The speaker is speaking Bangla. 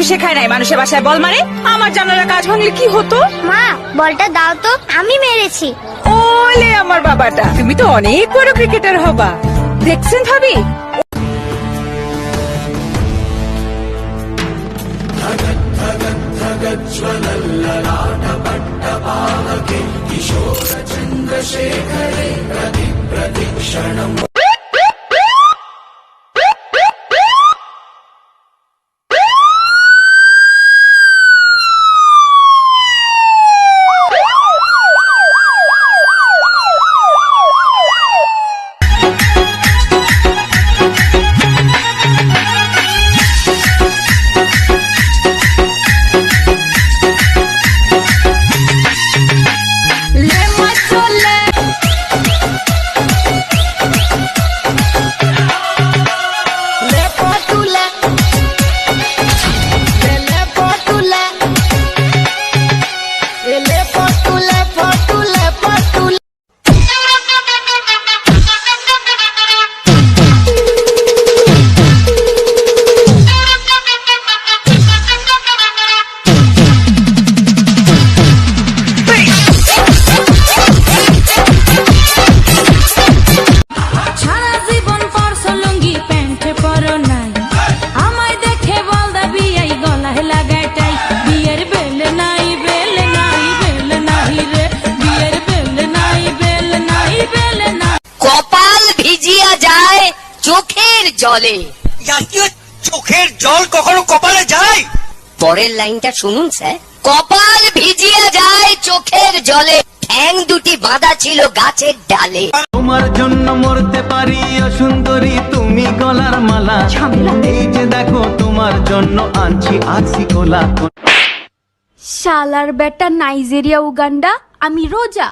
শেখায় নাই মানুষের বাসায় বল মারে? আমার জানালা কাজ ভাঙলে কি হতো? মা বলটা দাও তো, আমি মেরেছি। ওলে আমার বাবাটা, তুমি তো অনেক বড় ক্রিকেটার হবা। দেখছেন ভাবি, চোখের জলে। চোখের জল কখনো কপালে যায়? পরের লাইনটা শুনুন স্যার। কপাল ভিজিয়া যায় চোখের জলে, ঠ্যাং দুটি বাঁধা ছিল গাছের ডালে। তোমার জন্য মরতে পারি ও সুন্দরী তুমি গলার মালা। এই যে দেখো তোমার জন্য আনছি আছি কোলা। শালার বেটা নাইজেরিয়া উগান্ডা, আমি রোজা।